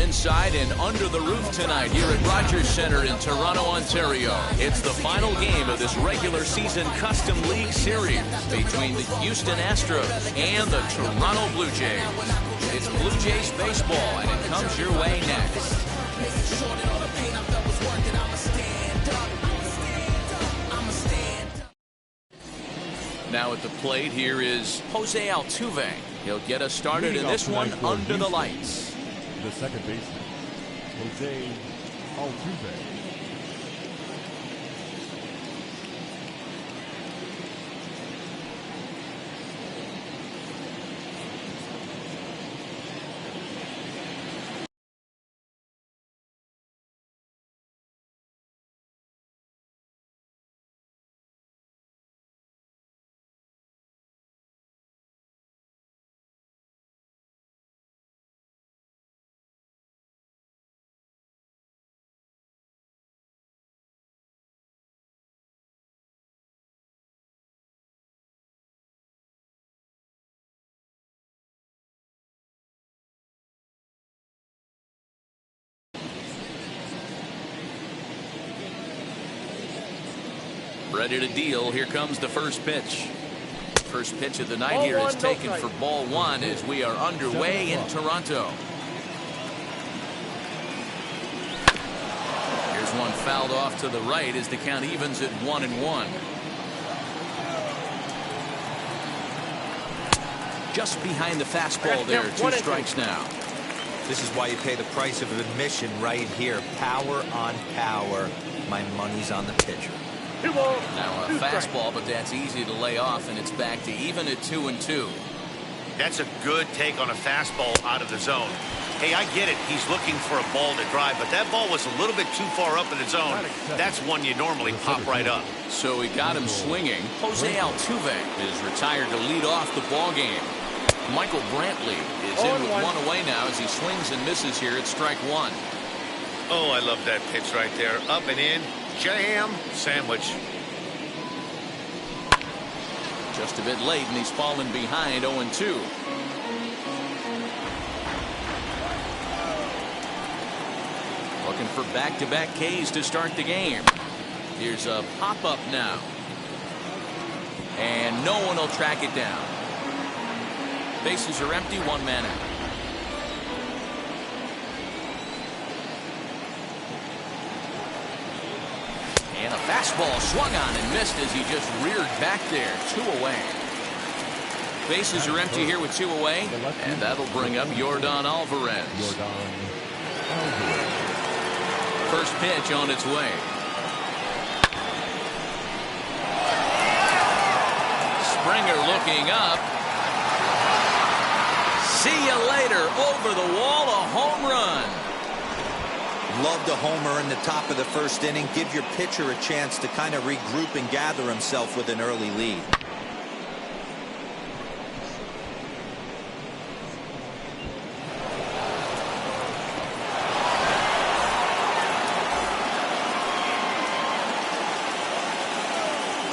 inside and under the roof tonight here at Rogers Centre in Toronto, Ontario. It's the final game of this regular season Custom League Series between the Houston Astros and the Toronto Blue Jays. It's Blue Jays baseball, and it comes your way next. Now at the plate, here is Jose Altuve. He'll get us started in this one under the lights. The second baseman, Jose Altuve. Ready to deal. Here comes the first pitch. First pitch of the night here is taken for ball one as we are underway in Toronto. Here's one fouled off to the right as the count evens at 1-1. Just behind the fastball there. 2 strikes now. This is why you pay the price of admission right here. Power on power. My money's on the pitcher. Now a fastball, but that's easy to lay off, and it's back to even at 2-2. That's a good take on a fastball out of the zone. Hey, I get it. He's looking for a ball to drive, but that ball was a little bit too far up in the zone. That's one you normally pop right up. So he got him swinging. Jose Altuve is retired to lead off the ball game. Michael Brantley is in with 1 away now as he swings and misses here at strike 1. Oh, I love that pitch right there. Up and in. Jam sandwich. Just a bit late, and he's fallen behind 0-2. Looking for back-to-back Ks to start the game. Here's a pop-up now. And no one will track it down. Bases are empty, 1 man out. And a fastball swung on and missed as he just reared back there. 2 away. Bases are empty here with 2 away, and that'll bring up Yordan Alvarez. First pitch on its way. Springer looking up. See you later. Over the wall, a home run. Loved a homer in the top of the first inning. Give your pitcher a chance to kind of regroup and gather himself with an early lead.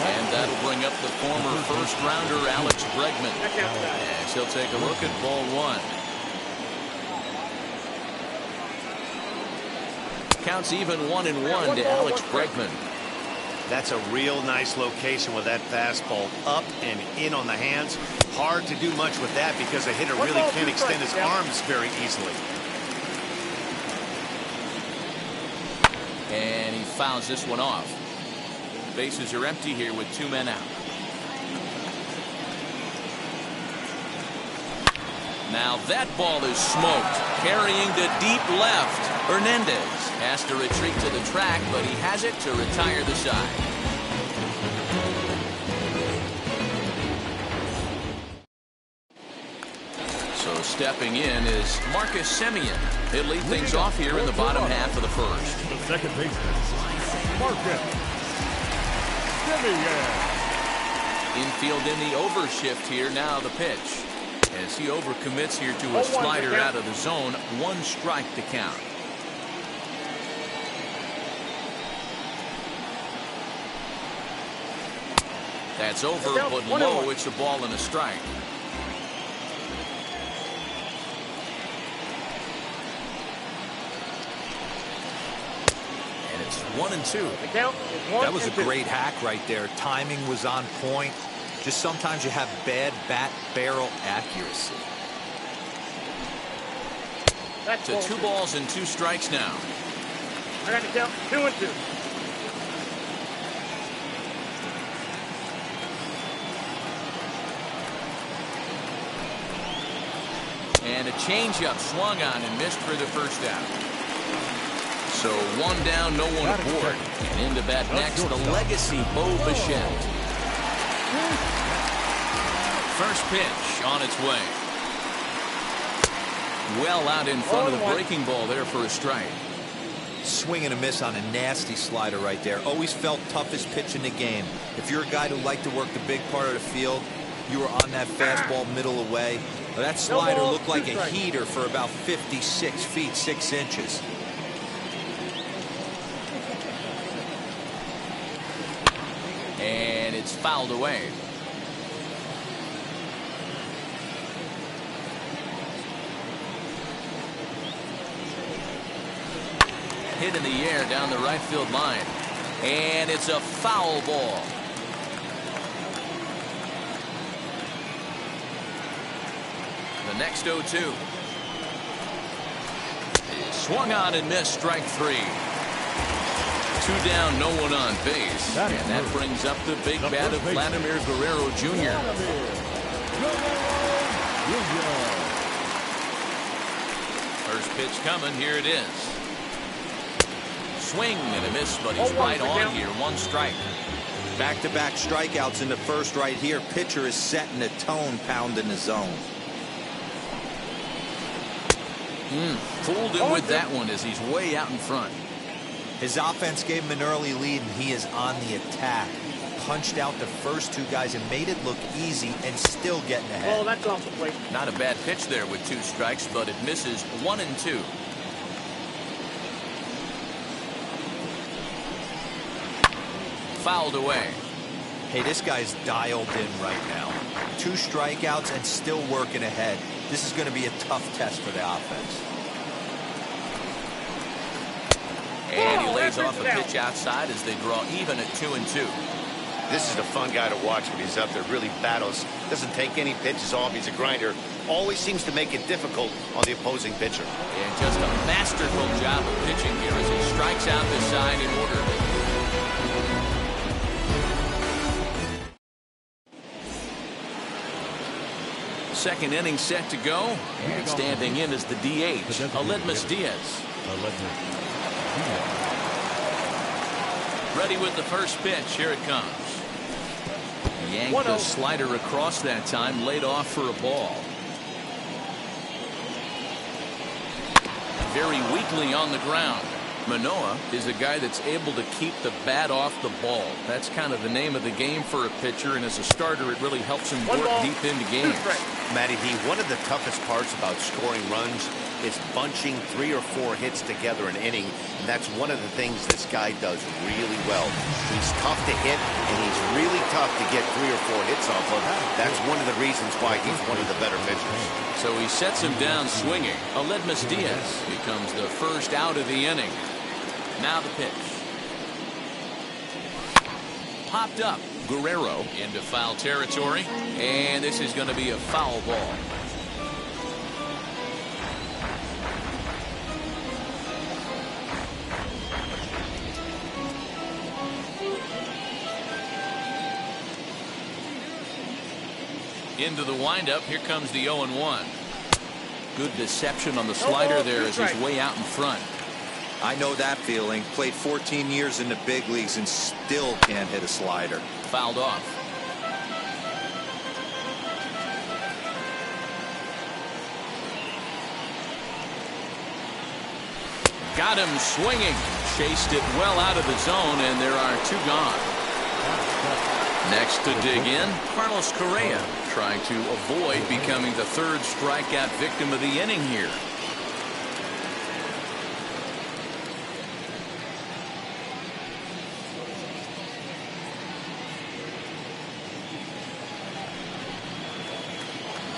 And that'll bring up the former first-rounder Alex Bregman. As he'll take a look at ball 1. Counts even 1-1 to Alex Bregman. That's a real nice location with that fastball up and in on the hands. Hard to do much with that because a hitter really can't extend his arms very easily. And he fouls this one off. Bases are empty here with 2 men out. Now that ball is smoked. Carrying to deep left. Hernandez has to retreat to the track, but he has it to retire the side. So stepping in is Marcus Semien. He'll lead things off here in the bottom half of the first. The second baseman, Marcus Semien. Infield in the overshift here. Now the pitch. As he overcommits here to a slider out of the zone. 1 strike to count. That's over, but low. It's a ball and a strike. it's 1-2. The count is 1-2. That was a great hack right there. Timing was on point. Just sometimes you have bad bat barrel accuracy. That's To 2 balls and 2 strikes now. I got the count 2-2. And a changeup swung on and missed for the first out. So 1 down, no one aboard. And into bat next, the legacy Bo Bichette. First pitch on its way. Well out in front of the breaking ball there for a strike. Swing and a miss on a nasty slider right there. Always felt toughest pitch in the game. If you're a guy who liked to work the big part of the field, you were on that fastball middle away. That slider looked like a heater for about 56 feet 6 inches. And it's fouled away. Hit in the air down the right field line. And it's a foul ball. The next 0-2. Swung on and missed, strike 3. 2 down, no one on base. And that brings up the big bat of Vladimir Guerrero Jr. First pitch coming, here it is. Swing and a miss, but he's right on here. 1 strike. Back-to-back strikeouts in the first right here. Pitcher is setting the tone, pounding the zone. Fooled him with that one as he's way out in front. His offense gave him an early lead, and he is on the attack. Punched out the first 2 guys and made it look easy and still getting ahead. Oh, that's off the plate. Not a bad pitch there with 2 strikes, but it misses 1-2. Fouled away. Hey, this guy's dialed in right now. 2 strikeouts and still working ahead. This is going to be a tough test for the offense. And he lays off a pitch outside as they draw even at 2-2. This is a fun guy to watch when he's up there. Really battles. Doesn't take any pitches off. He's a grinder. Always seems to make it difficult on the opposing pitcher. And just a masterful job of pitching here as he strikes out the side in order. Second inning set to go. And standing in is the DH, Aledmus Diaz. Ready with the first pitch. Here it comes. Yanked the slider across that time. Laid off for a ball. Very weakly on the ground. Manoah is a guy that's able to keep the bat off the ball. That's kind of the name of the game for a pitcher, and as a starter, it really helps him work deep into games. Matty D, one of the toughest parts about scoring runs is bunching 3 or 4 hits together an inning, and that's one of the things this guy does really well. He's tough to hit, and he's really tough to get 3 or 4 hits off of. That's one of the reasons why he's one of the better pitchers. So he sets him down swinging. Aledmus Diaz becomes the first out of the inning. Now the pitch. Popped up. Guerrero into foul territory, and this is going to be a foul ball. Into the windup. Here comes the 0-1. Good deception on the slider there as he's way out in front. I know that feeling. Played 14 years in the big leagues and still can't hit a slider. Fouled off. Got him swinging. Chased it well out of the zone, and there are 2 gone. Next to dig in, Carlos Correa, trying to avoid becoming the 3rd strikeout victim of the inning here.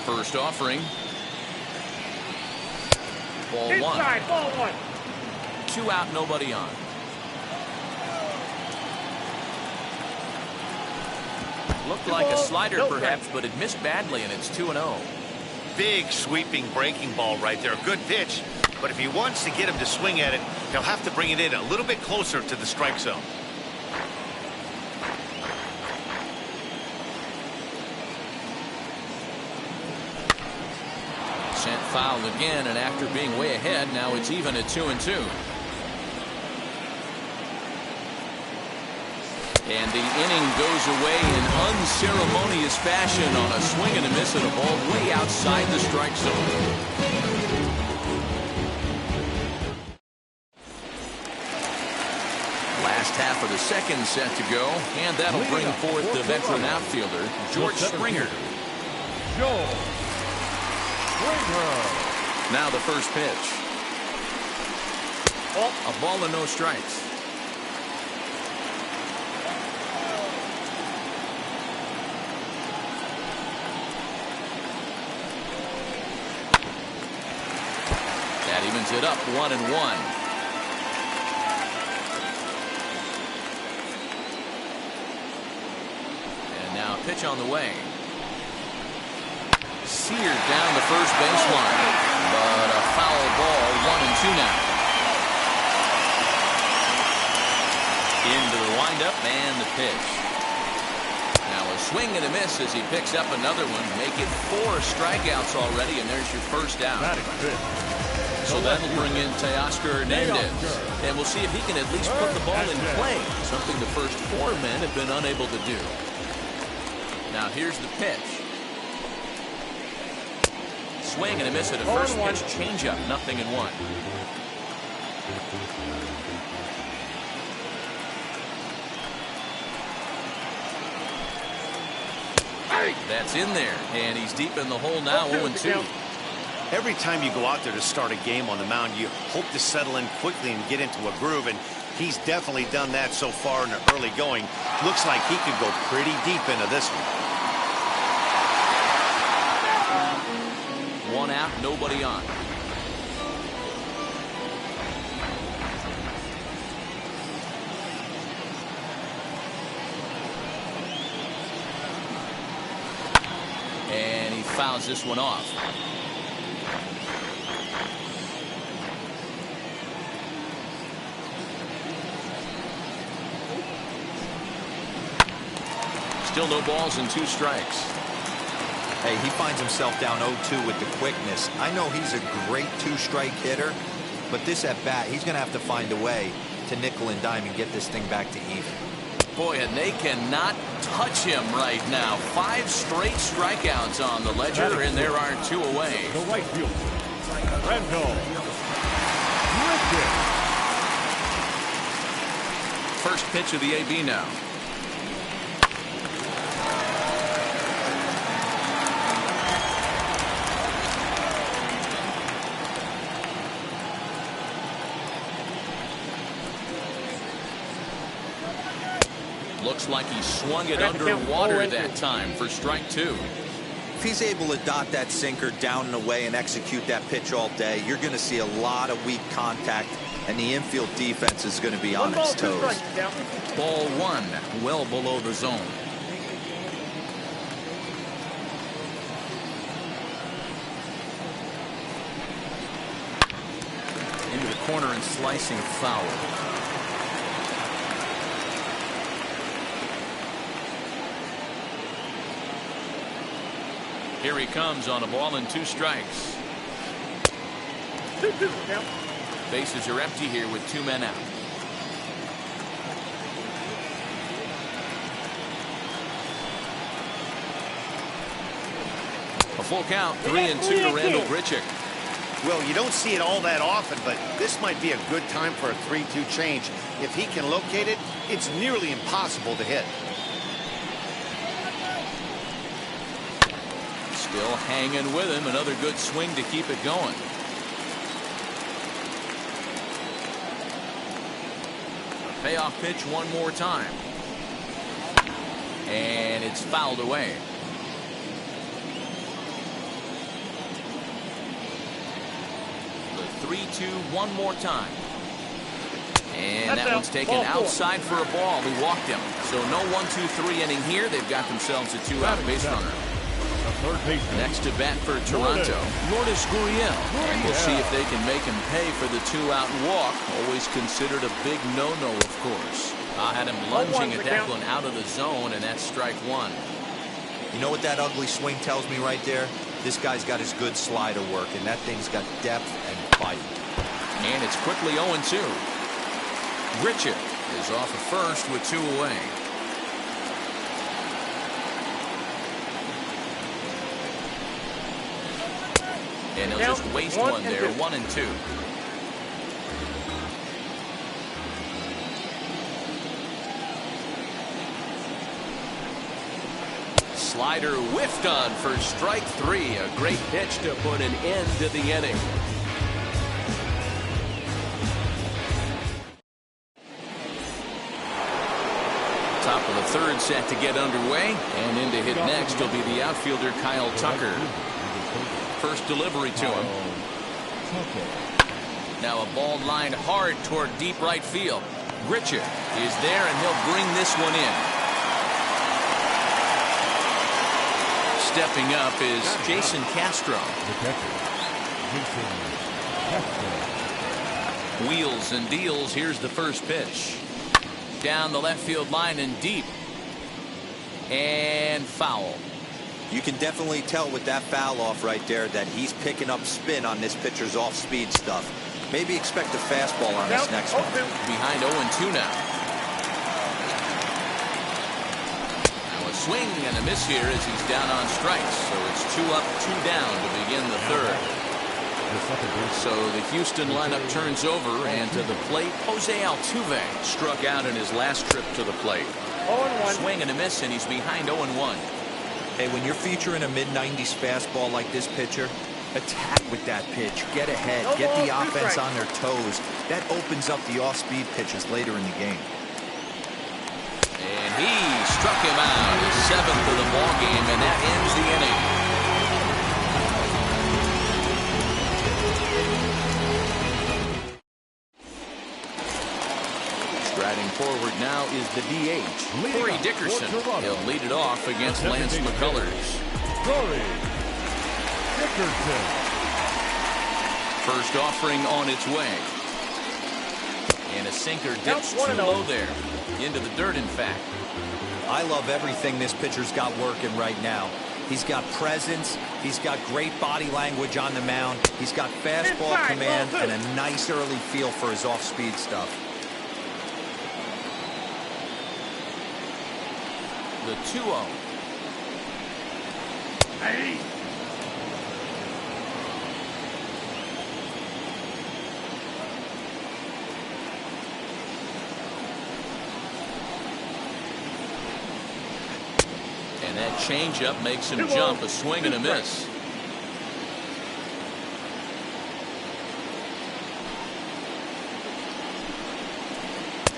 First offering. Ball 1. Inside, ball 1. 2 out, nobody on. Looked like a slider perhaps, but it missed badly, and it's 2-0. Big sweeping breaking ball right there. Good pitch. But if he wants to get him to swing at it, he'll have to bring it in a little bit closer to the strike zone. Sent foul again, and after being way ahead, now it's even at 2-2. And the inning goes away in unceremonious fashion on a swing and a miss at a ball way outside the strike zone. Last half of the second set to go, and that'll bring forth the veteran outfielder, George Springer. Joe Springer. Now the first pitch. A ball and no strikes. That evens it up 1-1. And now pitch on the way. Seared down the first baseline, but a foul ball. 1-2 now. Into the windup and the pitch. Now a swing and a miss as he picks up another one. Make it 4 strikeouts already, and there's your first out. So that'll bring in Teoscar Hernandez. And we'll see if he can at least put the ball in play, something the first 4 men have been unable to do. Now here's the pitch. Swing and a miss at a first pitch changeup. 0-1. That's in there, and he's deep in the hole now. 0-2. Every time you go out there to start a game on the mound, you hope to settle in quickly and get into a groove, and he's definitely done that so far in the early going. Looks like he could go pretty deep into this one. 1 out, nobody on. And he fouls this one off. Still no balls and 2 strikes. Hey, he finds himself down 0-2 with the quickness. I know he's a great 2-strike hitter, but this at bat, he's going to have to find a way to nickel and dime and get this thing back to even. Boy, and they cannot touch him right now. 5 straight strikeouts on the ledger, and there are 2 away. The right fielder, Randall Griffin. First pitch of the AB now. Looks like he swung it underwater that time for strike 2. If he's able to dot that sinker down and away and execute that pitch all day, you're going to see a lot of weak contact, and the infield defense is going to be on its toes. Ball 1, well below the zone. Into the corner and slicing foul. Here he comes on a ball and 2 strikes. Bases are empty here with 2 men out. A full count, 3-2 to Randall Grichuk. Well, you don't see it all that often, but this might be a good time for a 3-2 change. If he can locate it, it's nearly impossible to hit. Still hanging with him. Another good swing to keep it going. A payoff pitch one more time. And it's fouled away. The 3-2 one more time. And that one's taken outside for a ball. He walked him. So no 1-2-3 inning here. They've got themselves a 2-out base runner. Next to bat for Toronto, Lourdes Gurriel. And we'll see if they can make him pay for the 2-out walk. Always considered a big no-no, of course. Had him lunging at that one out of the zone, and that's strike one. You know what that ugly swing tells me right there? This guy's got his good slider work, and that thing's got depth and bite. And it's quickly 0-2. Richard is off of first with 2 away. And he'll just waste one there, 1-2. Slider whiffed on for strike 3. A great pitch to put an end to the inning. Top of the third set to get underway. And in to hit next will be the outfielder Kyle Tucker. First delivery to him. Now a ball lined hard toward deep right field. Richard is there, and he'll bring this one in. Stepping up is Jason Castro. Wheels and deals. Here's the first pitch. Down the left field line and deep. And foul. You can definitely tell with that foul off right there that he's picking up spin on this pitcher's off-speed stuff. Maybe expect a fastball on this next one. Behind 0-2 now. Now a swing and a miss here as he's down on strikes. So it's 2 up, 2 down to begin the third. So the Houston lineup turns over, and to the plate, Jose Altuve struck out in his last trip to the plate. 0-1. Swing and a miss, and he's behind 0-1. Hey, when you're featuring a mid-90s fastball like this pitcher, attack with that pitch. Get ahead. Get the offense on their toes. That opens up the off-speed pitches later in the game. And he struck him out. His 7th of the ball game, and that ends the inning. Striding forward now is the DH, Corey Dickerson. He'll lead it off against Lance McCullers. Corey Dickerson. First offering on its way. And a sinker dips too low there. Into the dirt, in fact. I love everything this pitcher's got working right now. He's got presence. He's got great body language on the mound. He's got fastball command and a nice early feel for his off-speed stuff. The 2-0. Hey. And that changeup makes him jump. A swing and a miss.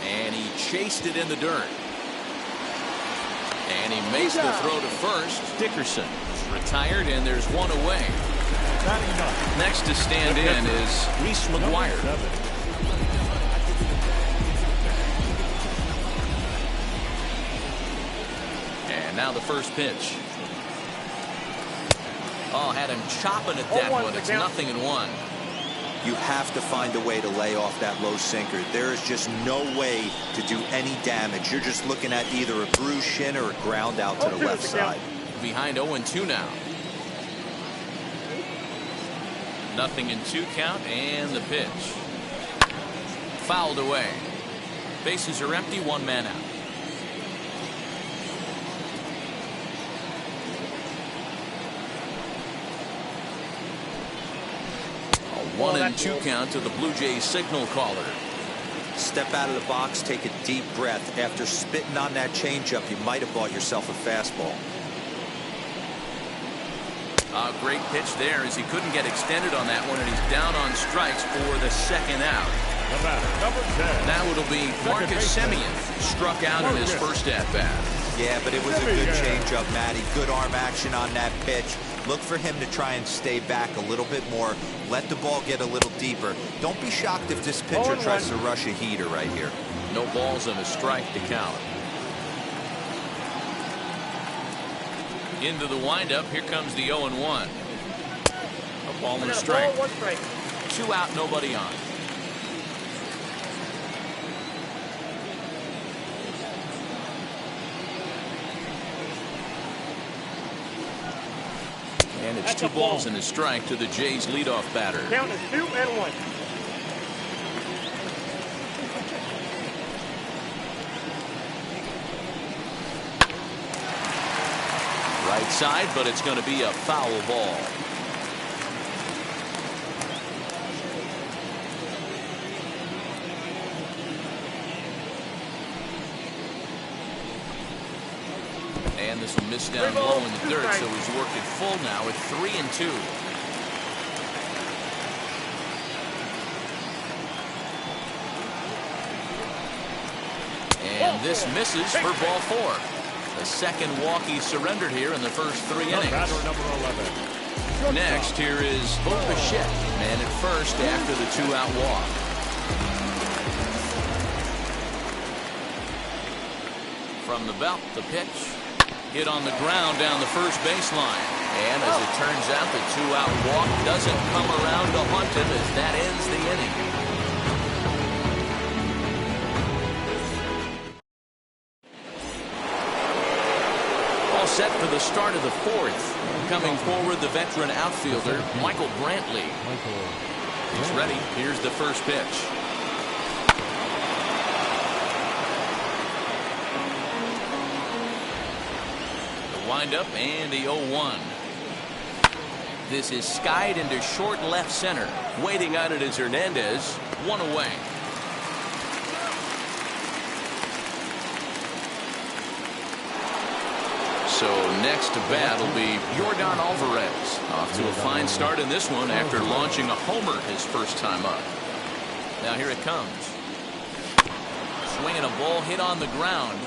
And he chased it in the dirt. And he makes the throw to first. Dickerson retired, and there's 1 away. Next to stand in is Reese McGuire. And now the first pitch. Oh, had him chopping at that one. It's 0-1. You have to find a way to lay off that low sinker. There is just no way to do any damage. You're just looking at either a bruised shin or a ground out to the left side. Behind 0-2 now. 0-2 count, and the pitch. Fouled away. Bases are empty, 1 man out. A 1-2 count to the Blue Jays signal caller. Step out of the box, take a deep breath. After spitting on that changeup, you might have bought yourself a fastball. A great pitch there as he couldn't get extended on that one, and he's down on strikes for the 2nd out. The batter, number 10. Now it'll be Marcus Semien, struck out in his first at-bat. Yeah, but it was a good changeup, Matty. Good arm action on that pitch. Look for him to try and stay back a little bit more. Let the ball get a little deeper. Don't be shocked if this pitcher tries to rush a heater right here. No balls and a strike to count. Into the windup. Here comes the 0-1. A ball and a strike. 2 out, nobody on. And it's 2 balls and a strike to the Jays leadoff batter. Count is 2-1. Right side, but it's going to be a foul ball. And this will miss down low in the dirt, so he's worked it full now at 3-2. And this misses for ball 4. The second walk he surrendered here in the first 3 innings. Number 11. Next, here is Bichette, man at first after the 2-out walk. From the belt, the pitch. Hit on the ground down the first baseline. And as it turns out, the 2-out walk doesn't come around to haunt him as that ends the inning. Set for the start of the 4th. Coming forward, the veteran outfielder, Michael Brantley. He's ready. Here's the first pitch. The windup and the 0-1. This is skied into short left center. Waiting on it is Hernandez. 1 away. So next to bat will be Yordan Alvarez. Off to a fine start in this one after launching a homer his first time up. Now here it comes. Swinging a ball hit on the ground,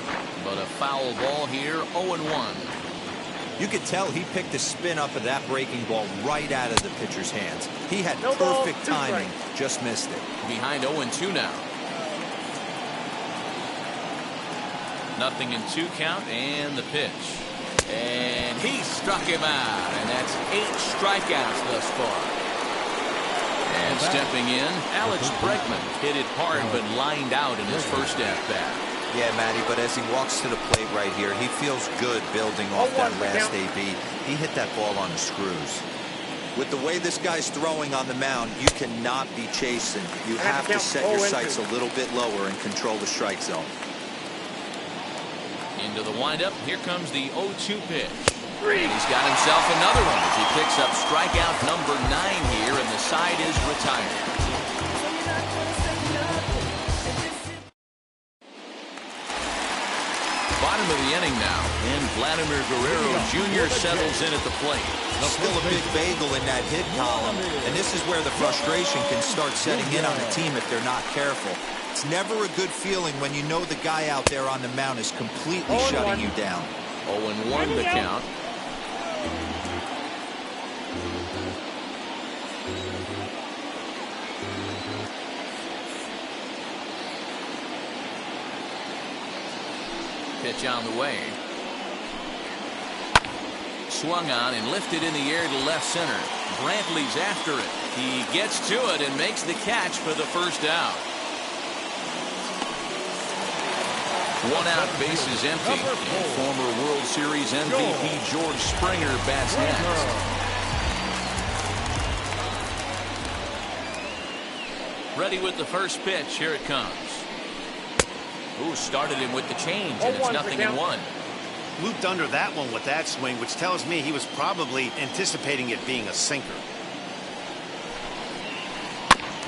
but a foul ball here, 0-1. You could tell he picked the spin up of that breaking ball right out of the pitcher's hands. He had perfect timing, just missed it. Behind 0-2 now. 0-2 count and the pitch. And he struck him out, and that's 8 strikeouts thus far. And stepping in, Alex Bregman hit it hard but lined out in his first at-bat. Yeah, Matty, but as he walks to the plate right here, he feels good building off that last AB. He hit that ball on the screws. With the way this guy's throwing on the mound, you cannot be chasing. You have to set your sights a little bit lower and control the strike zone. Into the windup. Here comes the 0-2 pitch. And he's got himself another one as he picks up strikeout number 9 here, and the side is retired. Bottom of the inning now, and Vladimir Guerrero Jr. settles in at the plate. Still a big bagel in that hit column, and this is where the frustration can start setting in on a team if they're not careful. It's never a good feeling when you know the guy out there on the mound is completely shutting you down. 0-1 the count. Pitch on the way. Swung on and lifted in the air to left center. Brantley's after it. He gets to it and makes the catch for the first out. 1 out, base is empty. And former World Series MVP George Springer bats next. Ready with the first pitch. Here it comes. Ooh, started him with the change, and it's 0-1. Looped under that one with that swing, which tells me he was probably anticipating it being a sinker.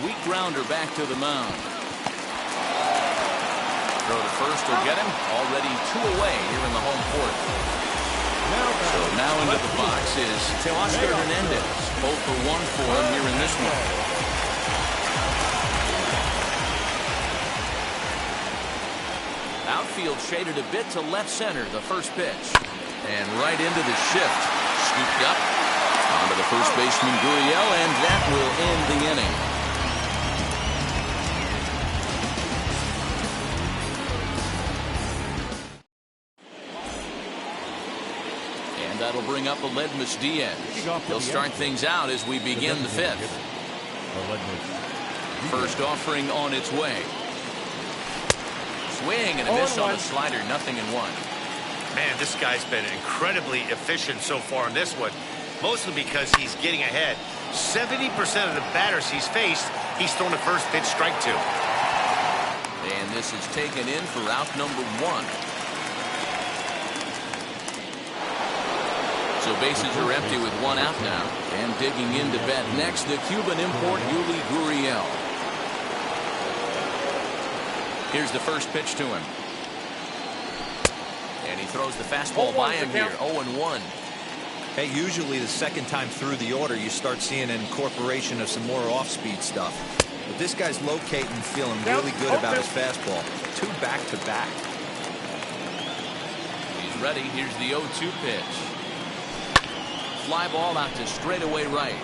Weak grounder back to the mound. Throw to first will get him. Already 2 away here in the home 4th. So now into the box is Teoscar Hernandez. 0 for 1 for him here in this one. Outfield shaded a bit to left center, the first pitch. And right into the shift. Scooped up. On to the first baseman, Gurriel, and that will end the inning. And that'll bring up Aledmys Diaz. He'll start things out as we begin the fifth. First offering on its way. Swing and a miss on the slider, 0-1. Man, this guy's been incredibly efficient so far in this one, mostly because he's getting ahead. 70% of the batters he's faced, he's thrown a first pitch strike to. And this is taken in for out number 1. So bases are empty with 1 out now. And digging in to bat next, the Cuban import, Yuli Gurriel. Here's the first pitch to him. And he throws the fastball by him here, 0-1. Hey, usually the second time through the order, you start seeing an incorporation of some more off-speed stuff. But this guy's locating, feeling really good about his fastball. 2 back-to-back. He's ready. Here's the 0-2 pitch. Fly ball out to straightaway right.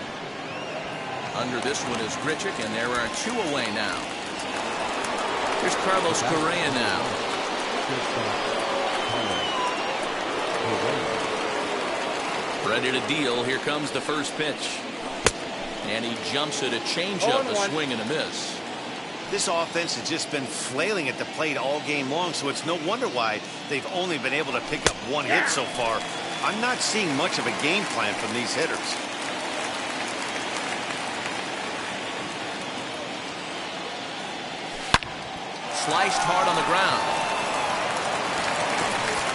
Under this one is Grichuk, and there are 2 away now. Here's Carlos Correa now. Ready to deal. Here comes the first pitch. And he jumps at a changeup, a swing and a miss. This offense has just been flailing at the plate all game long, so it's no wonder why they've only been able to pick up 1 hit so far. I'm not seeing much of a game plan from these hitters. Sliced hard on the ground.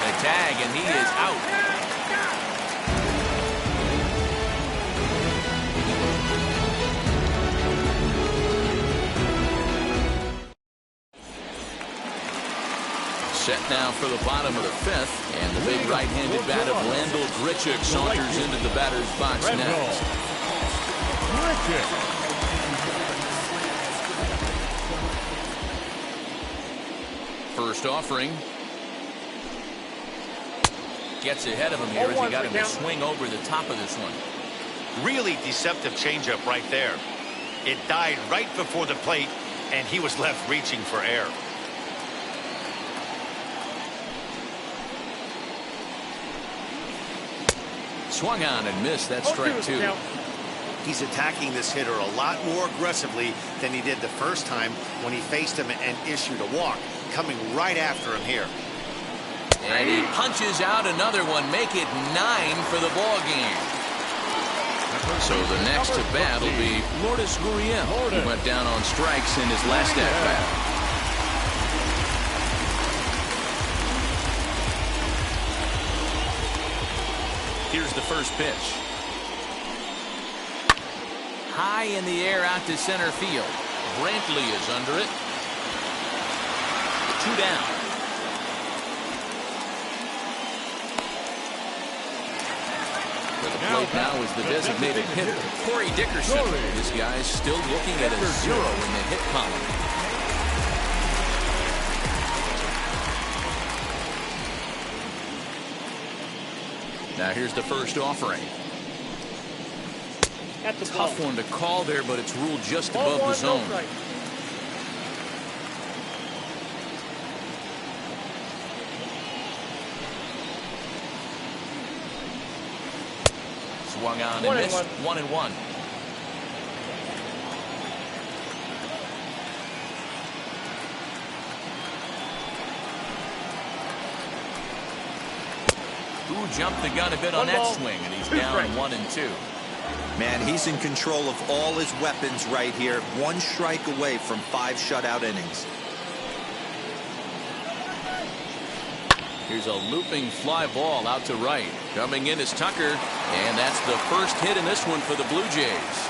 The tag, and he is out. Set now for the bottom of the 5th, and the big right-handed bat of Randall Grichuk saunters into the batter's box next. First offering. Gets ahead of him here as he got him to swing over the top of this one. Really deceptive changeup right there. It died right before the plate, and he was left reaching for air. Swung on and missed. That's strike 2. He's attacking this hitter a lot more aggressively than he did the first time when he faced him and issued a walk. Coming right after him here. And he punches out another one. Make it 9 for the ball game. So the next to bat will be Lourdes Gurriel. He went down on strikes in his last at-bat. Here's the first pitch. High in the air out to center field. Brantley is under it. 2 down. For the plate now is the designated hitter, Corey Dickerson. This guy's still looking at a 0 in the hit column. Now here's the first offering. That's a tough one to call there, but it's ruled just above the zone. Swung on and missed. 1-1. Who jumped the gun a bit on that swing, and he's down 1-2. Man, he's in control of all his weapons right here. 1 strike away from 5 shutout innings. Here's a looping fly ball out to right. Coming in is Tucker, and that's the first hit in this one for the Blue Jays.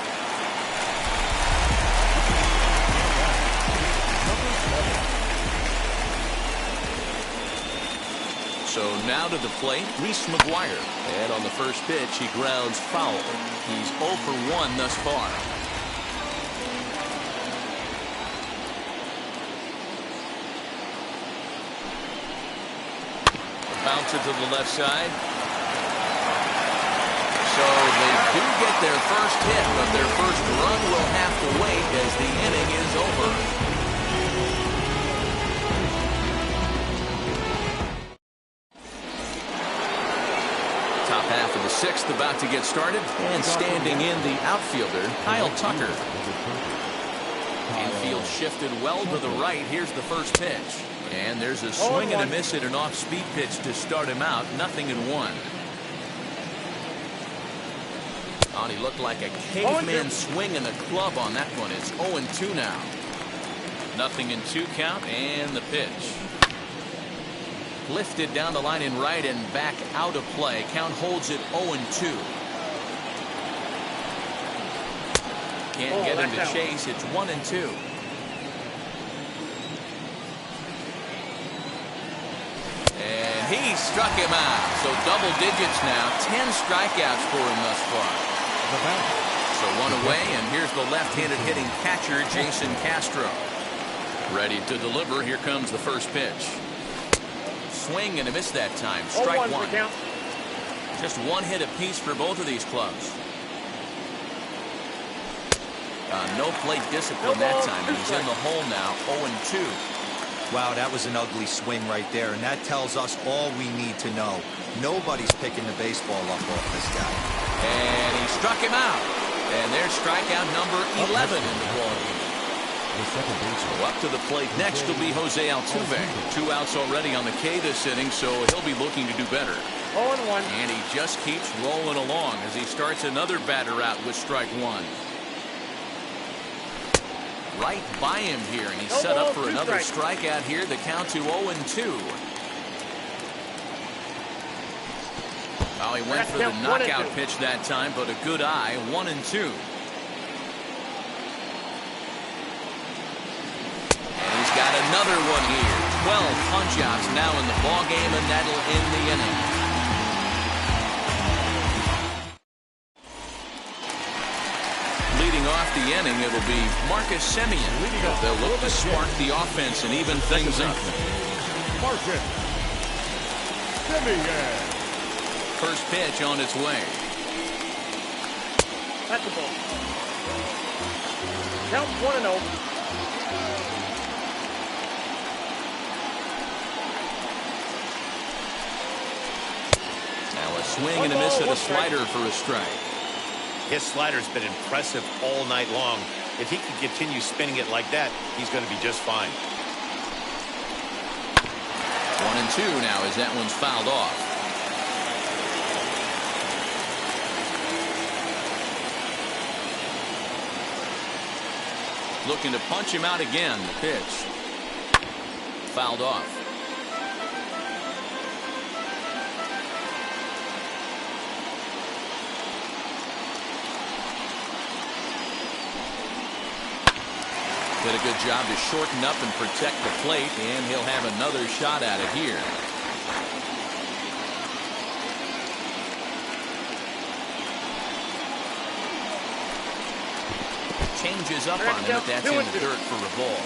So now to the plate, Reese McGuire. And on the first pitch, he grounds foul. He's 0 for 1 thus far. Bounce it to the left side. So they do get their first hit, but their first run will have to wait as the inning is over. Top half of the sixth about to get started, and standing in the outfielder, Kyle Tucker. Infield shifted well to the right. Here's the first pitch. And there's a swing and a miss at an off-speed pitch to start him out. 0-1. Oh, he looked like a caveman swinging a club on that one. It's 0-2 now. 0-2 count, and the pitch. Lifted down the line in right and back out of play. Count holds it 0-2. Can't get him to chase. It's 1-2. And he struck him out. So double digits now. 10 strikeouts for him thus far. So one away, and here's the left-handed hitting catcher, Jason Castro. Ready to deliver. Here comes the first pitch. Swing and a miss that time. Strike one. Just one hit apiece for both of these clubs. No plate discipline that time. He's in the hole now. 0-2. Wow, that was an ugly swing right there, and that tells us all we need to know. Nobody's picking the baseball up off this guy. And he struck him out. And there's strikeout number 11 in the ballgame. So up to the plate next will be Jose Altuve. 2 outs already on the K this inning, so he'll be looking to do better. 0-1. And he just keeps rolling along as he starts another batter out with strike one. Right by him here, and he's set up for another strikeout here. The count to 0-2. Oh, he went for the knockout pitch that time, but a good eye. 1-2. And he's got another one here. 12 punch-outs now in the ballgame, and that'll end the inning. Leading off the inning, it'll be Marcus Semien. They'll look to spark the offense and even things up. Marcus Semien. First pitch on its way. That's the ball. Count 1-0. Now a swing and a miss at a slider for a strike. His slider's been impressive all night long. If he can continue spinning it like that, he's going to be just fine. 1-2 now as that one's fouled off. Looking to punch him out again. The pitch. Fouled off. Did a good job to shorten up and protect the plate, and he'll have another shot at it here. Changes up on him, but that's in the dirt for a ball.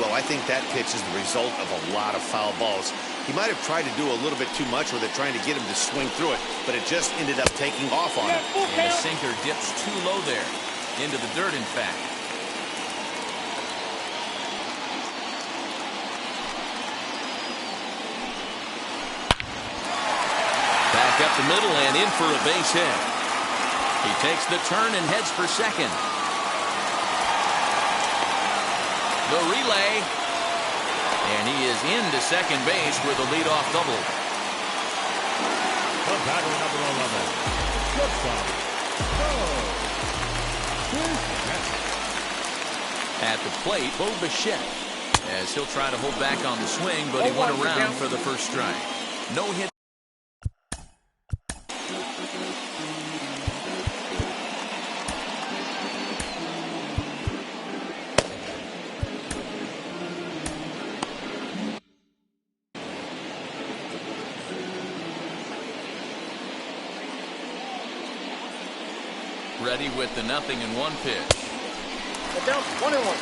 Well, I think that pitch is the result of a lot of foul balls. He might have tried to do a little bit too much with it, trying to get him to swing through it, but it just ended up taking off on him. And the sinker dips too low there. Into the dirt, in fact. Back up the middle and in for a base hit. He takes the turn and heads for second. The relay. And he is into second base with a leadoff double. The batter, number 11. Shortstop. At the plate, Bo Bichette, as he'll try to hold back on the swing, but he went around for the first strike. No hit. Ready with the 0-1 pitch. Down 1-1.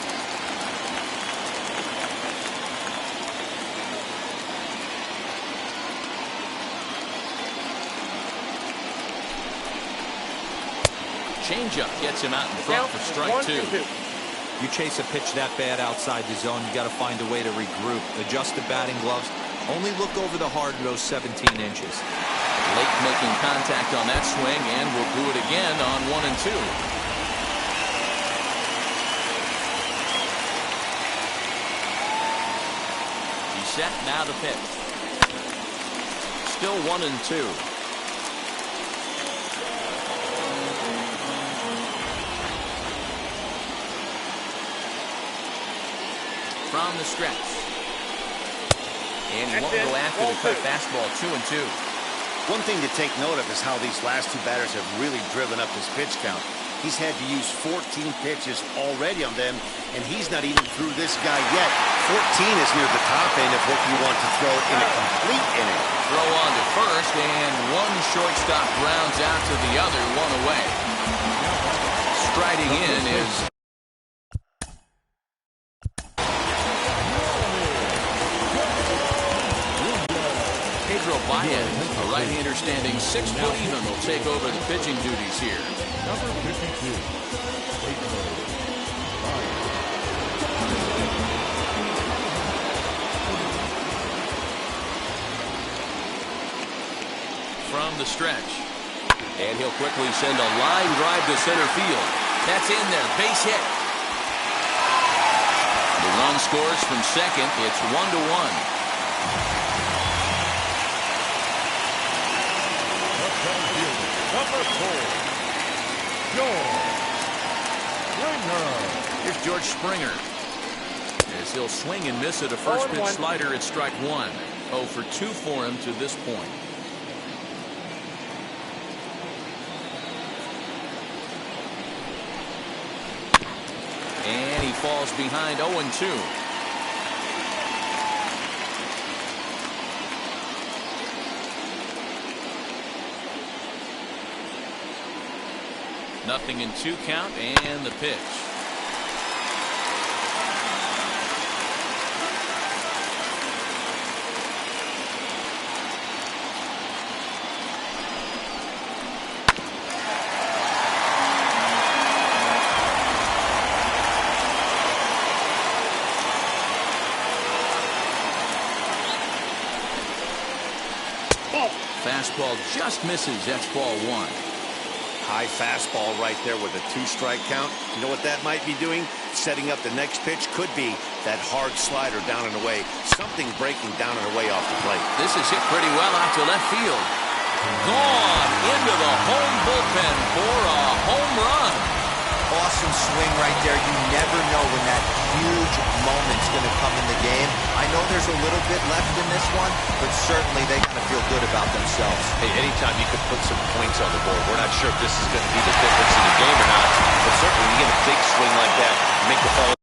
changeup gets him out in front for strike 2. You chase a pitch that bad outside the zone, you got to find a way to regroup. Adjust the batting gloves. Only look over the hard-nosed 17 inches. Lake making contact on that swing, and will do it again on 1 and 2. He's set, now the pitch. Still 1 and 2. From the stretch. And he won't go after the cut fastball. 2 and 2. One thing to take note of is how these last two batters have really driven up his pitch count. He's had to use 14 pitches already on them, and he's not even through this guy yet. 14 is near the top end of what you want to throw in a complete inning. Throw on to first, and one shortstop grounds out to the other, 1 away. Striding in is Baez, a right-hander standing 6 foot even, will take over the pitching duties here. Number 52. From the stretch. And he'll quickly send a line drive to center field. That's in there, base hit. The run scores from second. It's 1-1. Number 4, George Springer. Here's George Springer. As he'll swing and miss at a first pitch slider at strike 1. 0 for 2 for him to this point. And he falls behind 0 and 2. Nothing in 2 count, and the pitch. Fastball just misses. That's ball 1. High fastball right there with a 2-strike count. You know what that might be doing? Setting up the next pitch could be that hard slider down and away. Something breaking down and away off the plate. This is hit pretty well out to left field. Gone into the home bullpen for a home run. Awesome swing right there. You never know when that huge moment's going to come in the game. I know there's a little bit left in this one, but certainly they got to feel good about themselves. Hey, anytime you could put some points on the board. We're not sure if this is going to be the difference in the game or not, but certainly you get a big swing like that, make the follow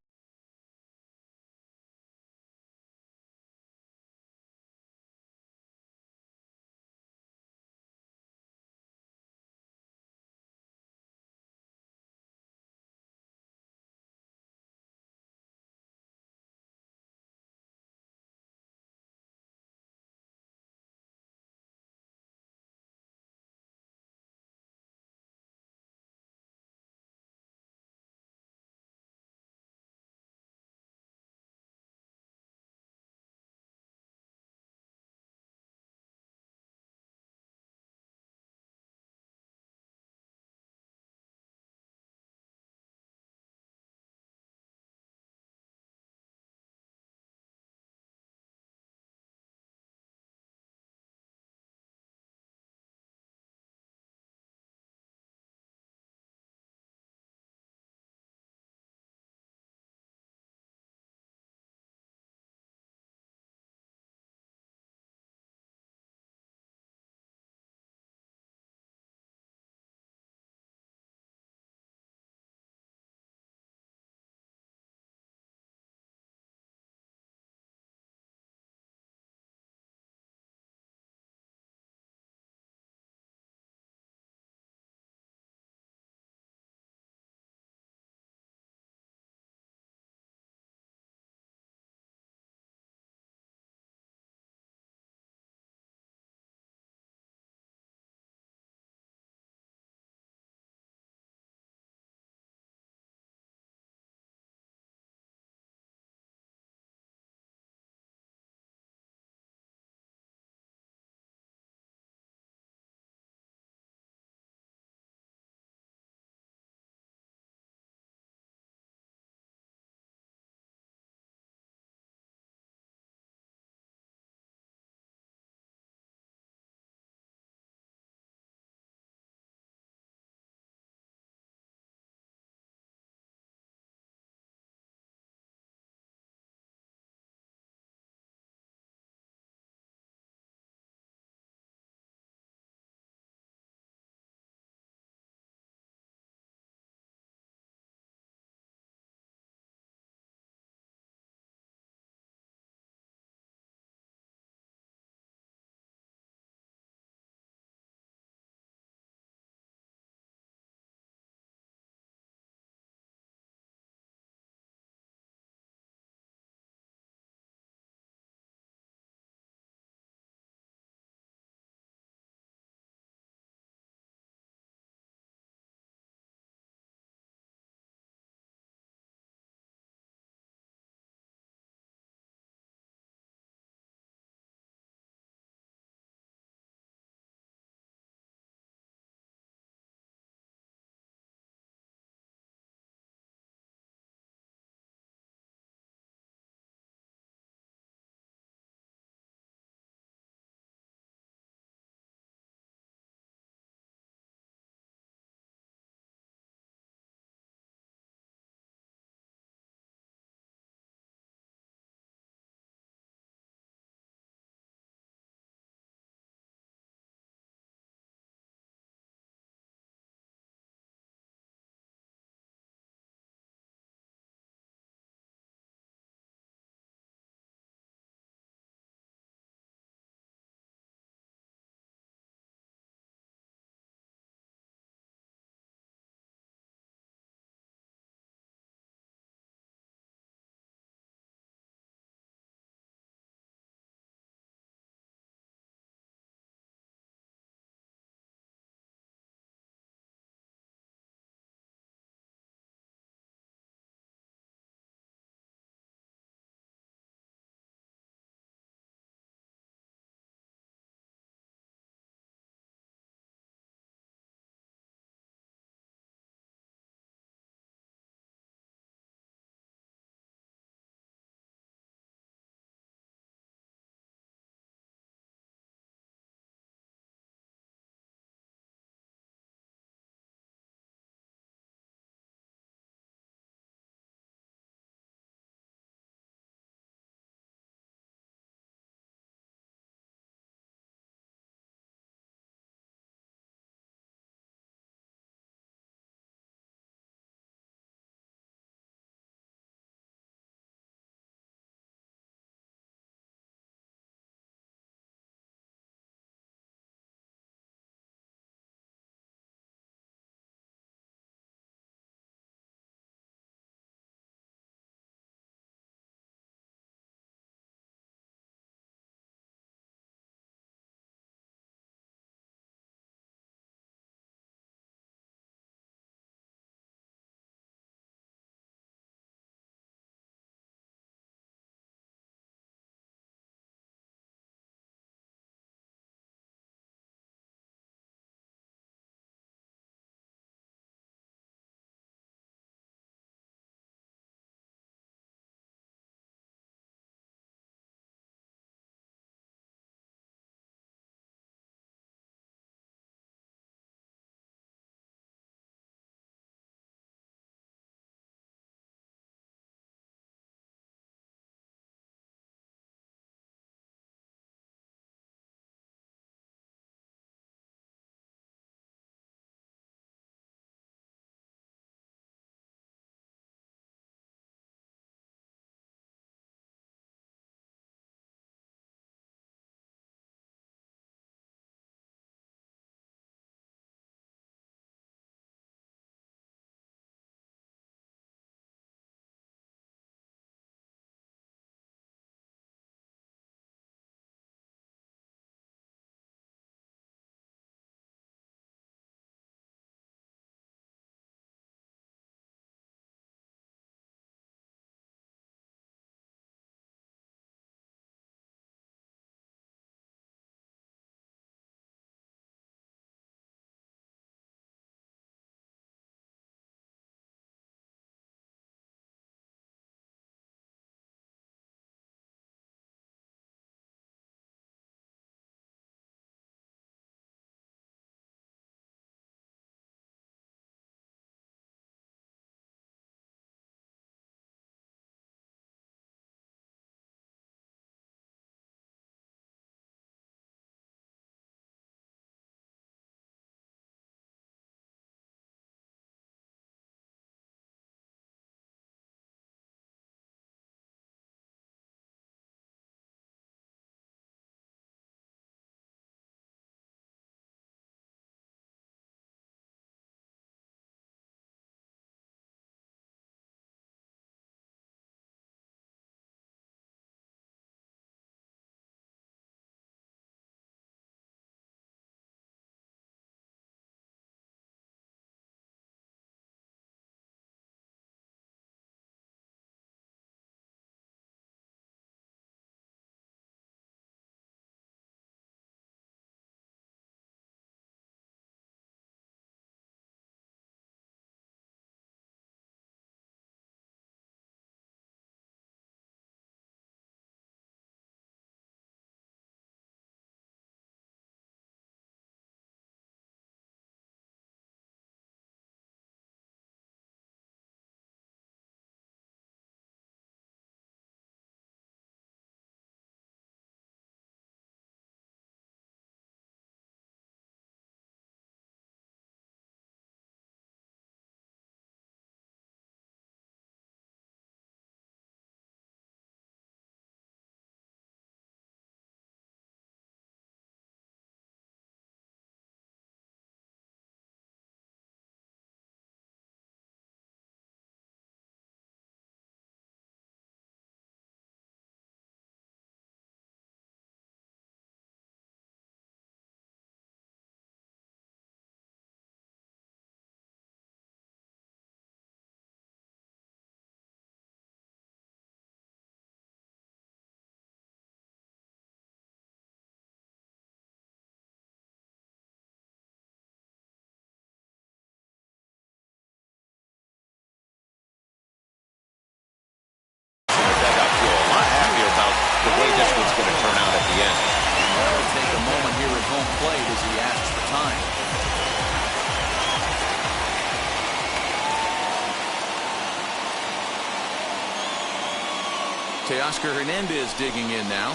Teoscar Hernandez digging in now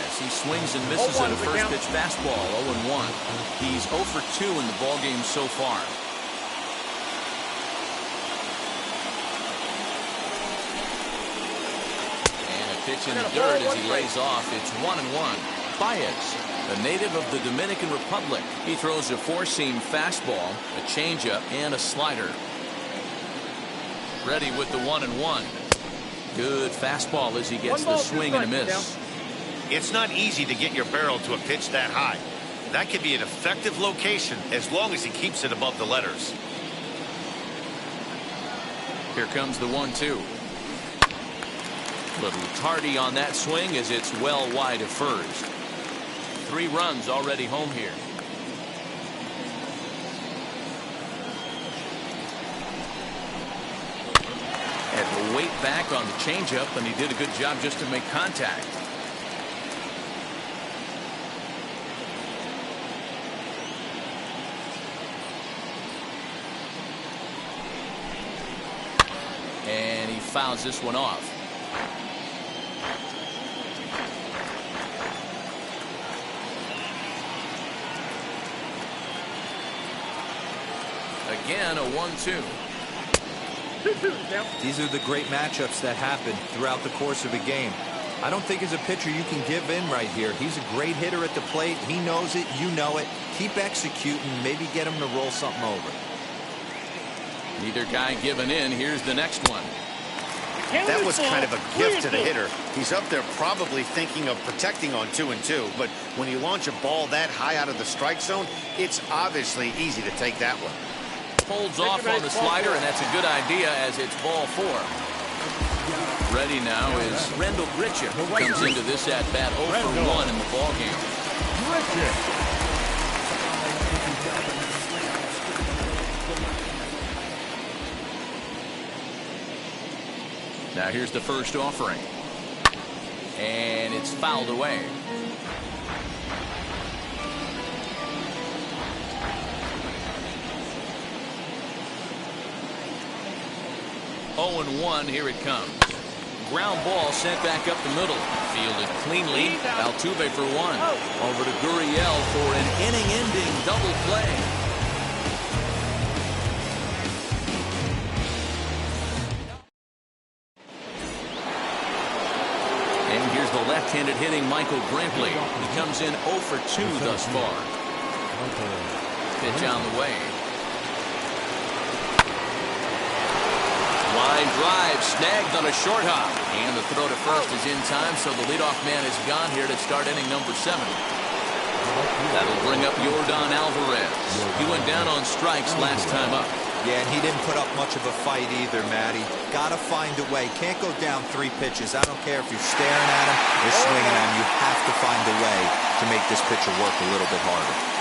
as he swings and misses at a first pitch fastball. 0-1. He's 0 for 2 in the ball game so far. And a pitch in the dirt as he lays off. It's 1-1. Baez, a native of the Dominican Republic. He throws a four-seam fastball, a changeup, and a slider. Ready with the 1-1. Good fastball as he gets the swing and a miss. It's not easy to get your barrel to a pitch that high. That can be an effective location as long as he keeps it above the letters. Here comes the 1-2. Little tardy on that swing as it's well wide of first. 3 runs already home here. Had to wait back on the changeup, and he did a good job just to make contact. And he fouls this one off. Again, a 1-2. These are the great matchups that happen throughout the course of a game. I don't think as a pitcher you can give in right here. He's a great hitter at the plate. He knows it. You know it. Keep executing. Maybe get him to roll something over. Neither guy giving in. Here's the next one. That was kind of a gift to the hitter. He's up there probably thinking of protecting on 2-2, but when you launch a ball that high out of the strike zone, it's obviously easy to take that one. Holds off on the slider, and that's a good idea as it's ball 4. Ready now is Rendell Grichuk. Comes into this at bat 0 for 1 in the ball game. Now here's the first offering. And it's fouled away. Oh, 0-1, here it comes. Ground ball sent back up the middle. Fielded cleanly. Altuve for 1. Over to Gurriel for an inning-ending double play. And here's the left-handed hitting Michael Brantley. He comes in 0 for 2 thus far. Pitch on the way. Line drive snagged on a short hop, and the throw to first is in time, so the leadoff man is gone here to start inning number 7. That'll bring up Yordan Alvarez. He went down on strikes last time up. Yeah, and he didn't put up much of a fight either, Matty. Gotta find a way. Can't go down 3 pitches. I don't care if you're staring at him or swinging at him. You have to find a way to make this pitcher work a little bit harder.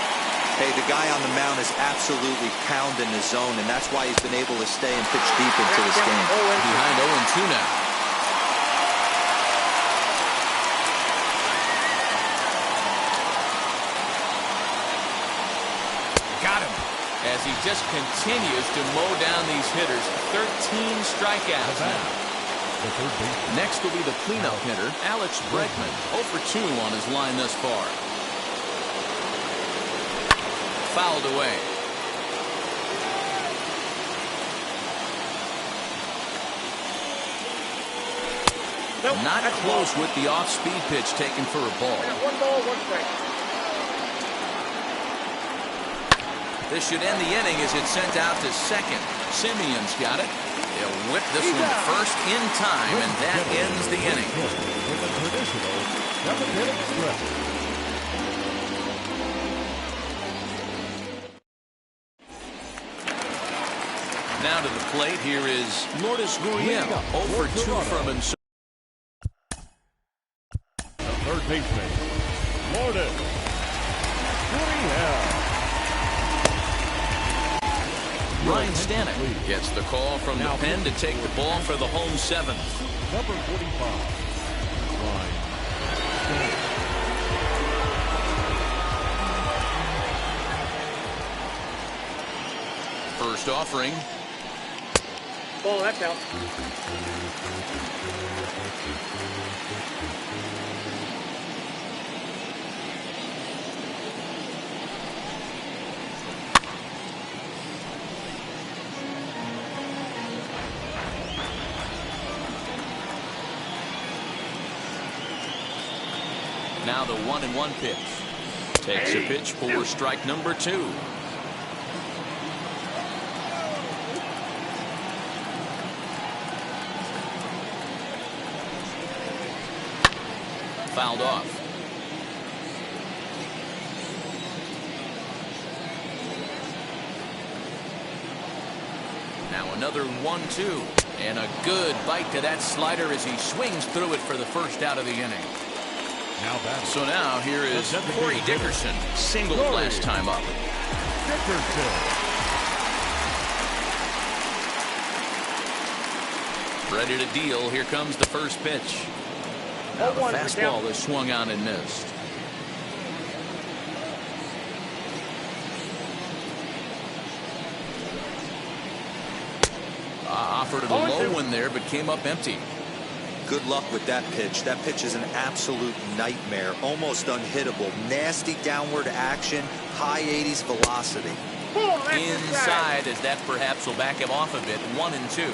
Hey, the guy on the mound is absolutely pounding the zone, and that's why he's been able to stay and pitch deep into this game. Behind 0-2 now. Got him. As he just continues to mow down these hitters. 13 strikeouts now. Next will be the cleanup hitter, Alex Bregman. 0 for 2 on his line thus far. Fouled away. Not close with the off-speed pitch taken for a ball. 1 ball, 1 strike. This should end the inning as it's sent out to second. Simeon's got it. They'll whip this one to first in time, and that ends the inning. Now to the plate, here is Lourdes Gurriel. 0 for 2 from him. Third baseman, Lourdes Gurriel. Ryan Stanek gets the call from the pen to take the ball for the home 7th. Number 45, Ryan Stanek. First offering. Ball, that's out. Now the 1-1 pitch. Takes a pitch for strike number 2. Fouled off. Now another 1-2. And a good bite to that slider as he swings through it for the first out of the inning. So now here is Corey Dickerson, single last time up. Ready to deal. Here comes the first pitch. Now the fastball is swung on and missed. Offered a low one there, but came up empty. Good luck with that pitch. That pitch is an absolute nightmare. Almost unhittable. Nasty downward action. High 80s velocity. Inside, as that perhaps will back him off a bit. 1-2.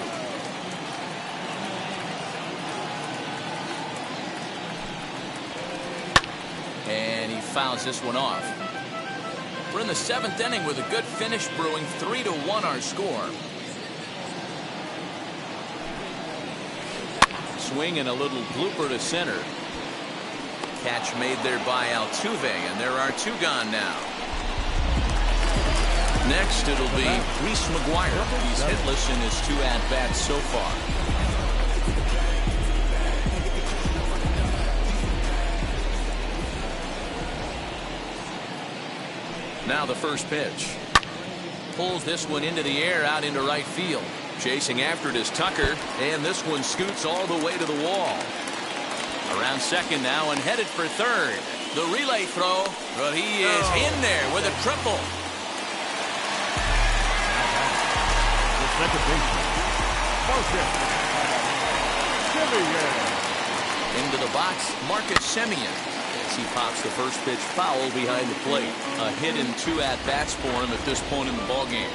And he fouls this one off. We're in the 7th inning with a good finish brewing. 3-1 our score. Swing and a little blooper to center. Catch made there by Altuve, and there are 2 gone now. Next, it'll be Reese McGuire. He's hitless in his 2 at-bats so far. Now the first pitch. Pulls this one into the air out into right field. Chasing after it is Tucker, and this one scoots all the way to the wall. Around second now and headed for third. The relay throw, but he is in there with a triple. The second baseman, Marcus Semien. Into the box, Marcus Semien. As he pops the first pitch foul behind the plate. A hit in 2 at-bats for him at this point in the ballgame.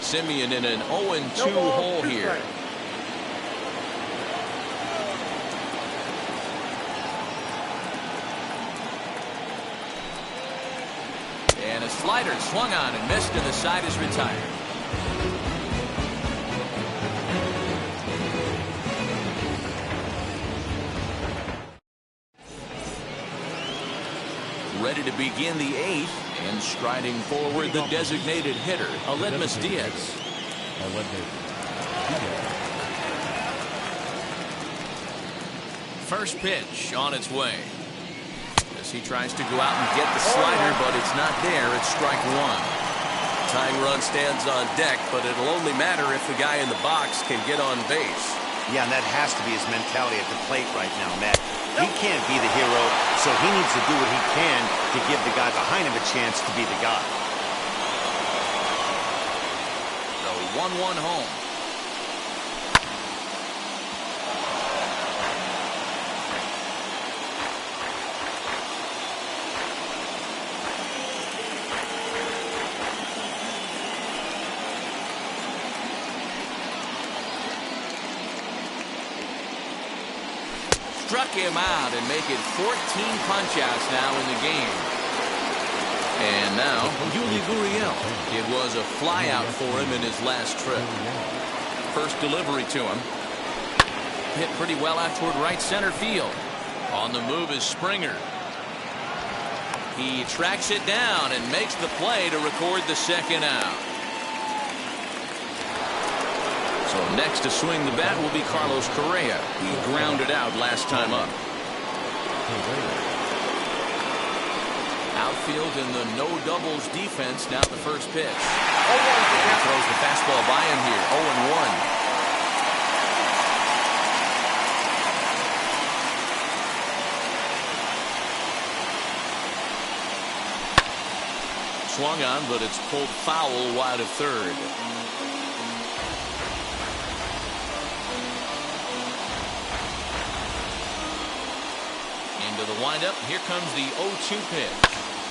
Semien in an 0-2 hole here. And a slider swung on and missed, and the side is retired. Ready to begin the 8th, and striding forward the designated hitter, Aledmus Diaz. First pitch on its way. As he tries to go out and get the slider, but it's not there. It's strike 1. Tying run stands on deck, but it'll only matter if the guy in the box can get on base. Yeah, and that has to be his mentality at the plate right now, Matt. He can't be the hero, so he needs to do what he can to give the guy behind him a chance to be the guy. So 1-1 home. Struck him out and make it 14 punch-outs now in the game. And now, Yuli Gurriel. It was a flyout for him in his last trip. First delivery to him. Hit pretty well out toward right center field. On the move is Springer. He tracks it down and makes the play to record the second out. So next to swing the bat will be Carlos Correa. He grounded out last time up. Outfield in the no doubles defense. Now the first pitch. And he throws the fastball by him here. 0-1. swung on, but it's pulled foul wide of third. Into the windup. Here comes the 0-2 pitch.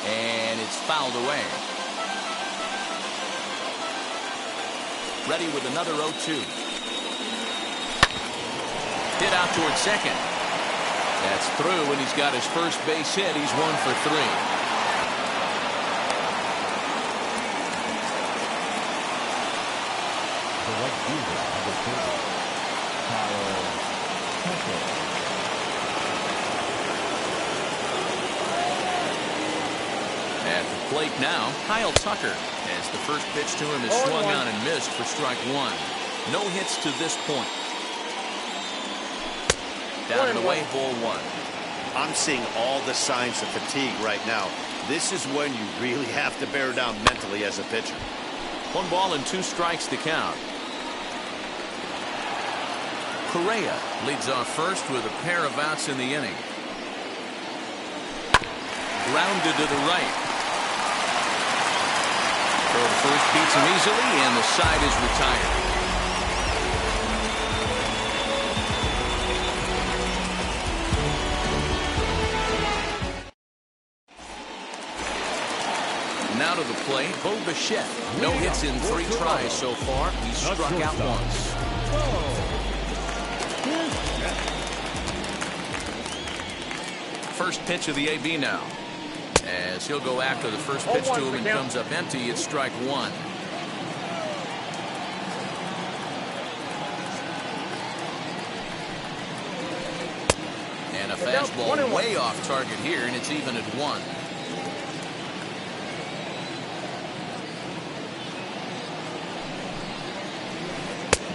And it's fouled away. Ready with another 0-2. Hit out towards second. That's through, and he's got his first base hit. He's 1 for 3. The right fielder of the table, Kyle. At the plate now, Kyle Tucker, as the first pitch to him is swung on and missed for strike 1. No hits to this point. Down and away, ball 1. I'm seeing all the signs of fatigue right now. This is when you really have to bear down mentally as a pitcher. 1 ball and 2 strikes to count. Correa leads off first with a pair of outs in the inning. Grounded to the right. Throw to first beats him easily, and the side is retired. Now to the plate, Bo Bichette. No hits in 3 tries so far. He's struck out once. First pitch of the AB now. As he'll go after the first pitch to him and comes up empty, it's strike 1. And a fastball way off target here, and it's even at 1.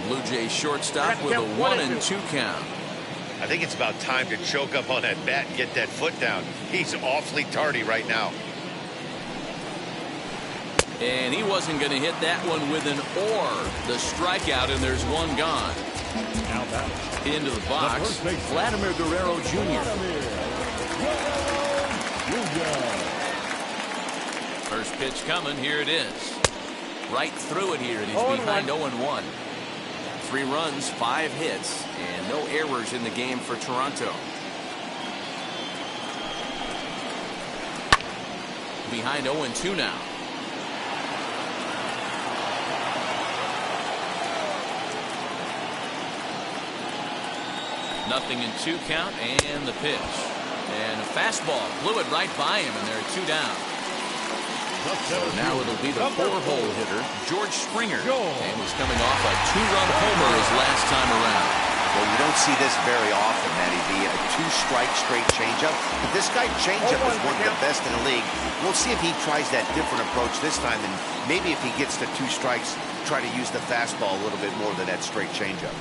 Blue Jays shortstop with a 1-2 count. I think it's about time to choke up on that bat and get that foot down. He's awfully tardy right now. And he wasn't going to hit that one with an or. The strikeout, and there's 1 gone. Into the box, Vladimir Guerrero Jr. First pitch coming. Here it is. Right through it here. It is behind 0-1. 3 runs, 5 hits, and no errors in the game for Toronto. Behind 0-2 now. Nothing in 2 count, and the pitch. And a fastball blew it right by him, and there are 2 down. So now it'll be the 4-hole hitter, George Springer. And he's coming off a 2-run homer his last time around. Well, you don't see this very often, Matty V. A 2-strike straight changeup. But this guy changeup is one of the best in the league. We'll see if he tries that different approach this time. And maybe if he gets to 2 strikes, try to use the fastball a little bit more than that straight changeup.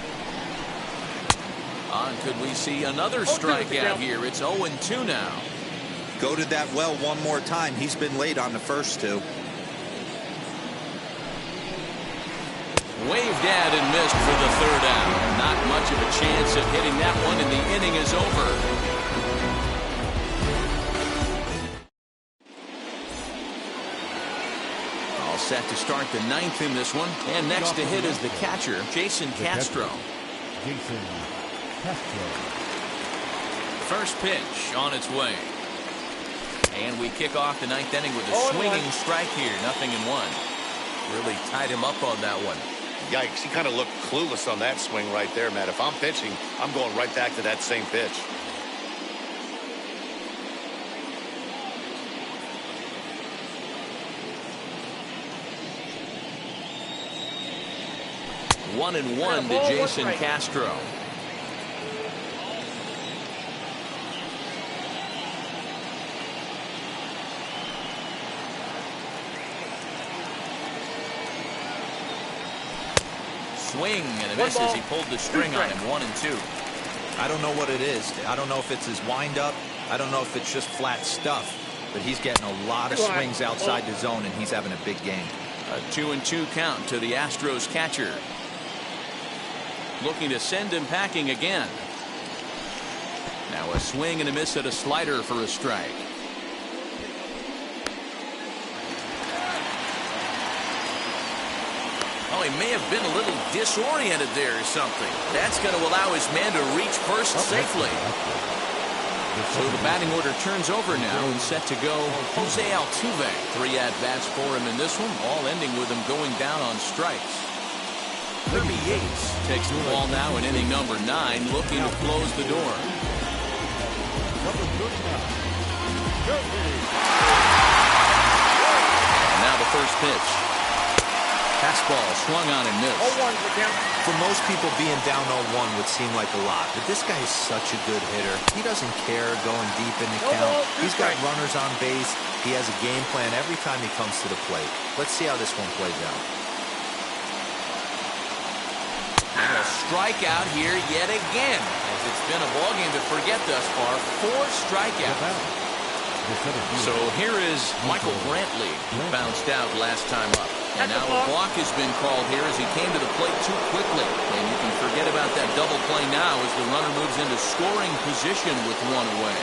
Could we see another strikeout here? It's 0-2 now. Goaded that well one more time. He's been late on the first 2. Waved at and missed for the 3rd out. Not much of a chance of hitting that one, and the inning is over. All set to start the 9th in this one. And next to hit is the catcher, Jason Castro. First pitch on its way. And we kick off the 9th inning with a swinging strike here. 0-1. Really tied him up on that one. Yikes, he kind of looked clueless on that swing right there, Matt. If I'm pitching, I'm going right back to that same pitch. One and one to Jason Castro. Swing and a miss as he pulled the string on him. 1-2. I don't know what it is. I don't know if it's his windup. I don't know if it's just flat stuff. But he's getting a lot of swings outside the zone, and he's having a big game. A 2-2 count to the Astros catcher. Looking to send him packing again. Now a swing and a miss at a slider for a strike. he may have been a little disoriented there or something. That's going to allow his man to reach first safely. So the batting order turns over now and set to go Jose Altuve. 3 at-bats for him in this one, all ending with him going down on strikes. 38 takes the ball now in inning number 9, looking to close the door. And now the first pitch. Fastball swung on and missed. 0-1 for him. For most people, being down 0-1 would seem like a lot, but this guy is such a good hitter. He doesn't care going deep in the count. He's got runners on base. He has a game plan every time he comes to the plate. Let's see how this one plays out. And a strikeout here yet again, as it's been a ballgame to forget thus far. 4 strikeouts. So here is Michael Brantley, who bounced out last time up. And now a walk has been called here as he came to the plate too quickly. And you can forget about that double play now as the runner moves into scoring position with 1 away.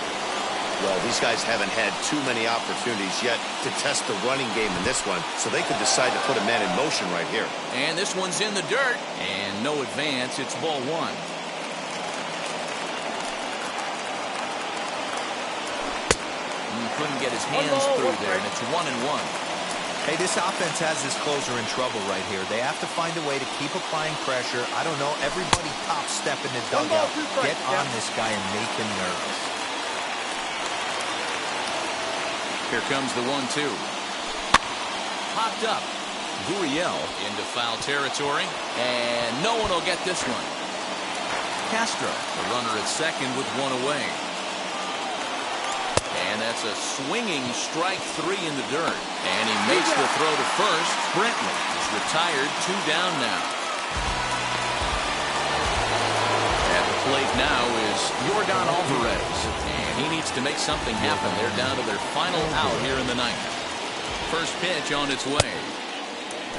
Well, these guys haven't had too many opportunities yet to test the running game in this one, so they could decide to put a man in motion right here. And this one's in the dirt. And no advance. It's ball 1. Couldn't get his hands through there, and it's 1-1. Hey, this offense has this closer in trouble right here. They have to find a way to keep applying pressure. I don't know, everybody top step in the dugout. Get on this guy and make him nervous. Here comes the 1-2. Popped up. Gurriel into foul territory, and no one will get this one. Castro, the runner at second with 1 away. And that's a swinging strike 3 in the dirt. And he makes the throw to first. Brantley is retired, 2 down now. At the plate now is Yordan Alvarez. And he needs to make something happen. They're down to their final out here in the 9th. First pitch on its way.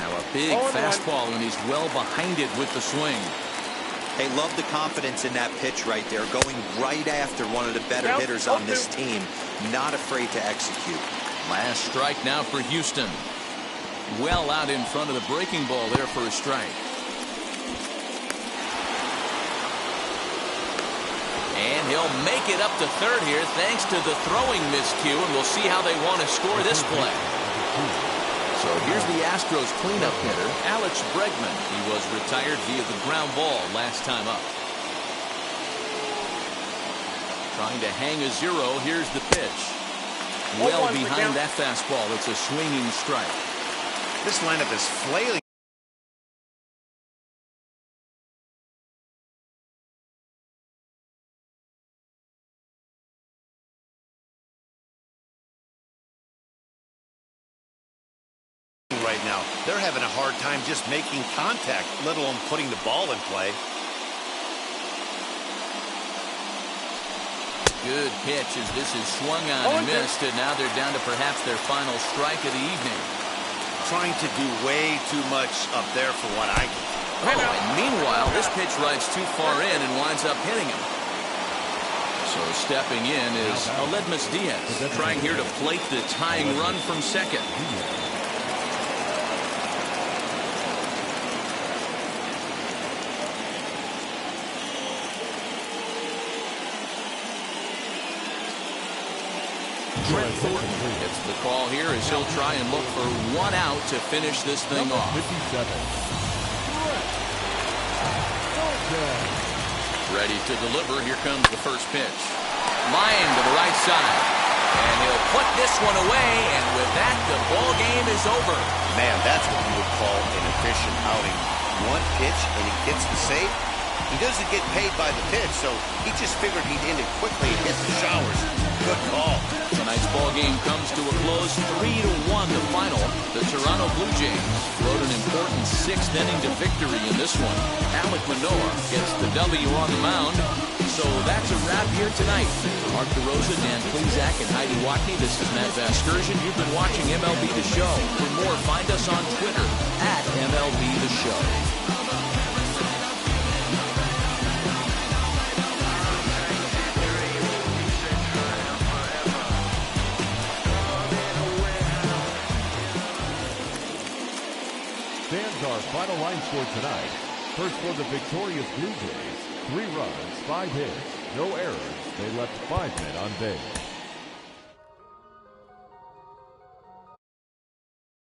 Now a big fastball, and he's well behind it with the swing. Hey, love the confidence in that pitch right there, going right after one of the better hitters on this team, not afraid to execute. Last strike now for Houston. Well out in front of the breaking ball there for a strike. And he'll make it up to third here thanks to the throwing miscue, and we'll see how they want to score this play. So here's the Astros cleanup hitter, Alex Bregman. He was retired via the ground ball last time up. Trying to hang a 0. Here's the pitch. Well behind that fastball. It's a swinging strike. This lineup is flailing. Right now, they're having a hard time just making contact, let alone putting the ball in play. Good pitch as this is swung on and missed, and now they're down to perhaps their final strike of the evening. Trying to do way too much up there for what I can. Oh, and meanwhile, this pitch rides too far in and winds up hitting him. So stepping in is Aledmus Diaz, trying here to plate the tying run from second. Trent Thornton gets the call here as he'll try and look for 1 out to finish this thing off. Ready to deliver. Here comes the first pitch. Line to the right side. And he'll put this one away, and with that, the ball game is over. Man, that's what you would call an efficient outing. 1 pitch, and he gets the save. He doesn't get paid by the pitch, so he just figured he'd end it quickly and hit the showers. Good call. Tonight's ball game comes to a close, 3-1 the final. The Toronto Blue Jays rode an important 6th inning to victory in this one. Alek Manoah gets the W on the mound. So that's a wrap here tonight. For Mark DeRosa, Dan Plezak, and Heidi Watney, this is Matt Vasgersian. You've been watching MLB The Show. For more, find us on Twitter at MLB The Show. fans our final line score tonight. First for the victorious Blue Jays, 3 runs, 5 hits, no errors. They left 5 men on base.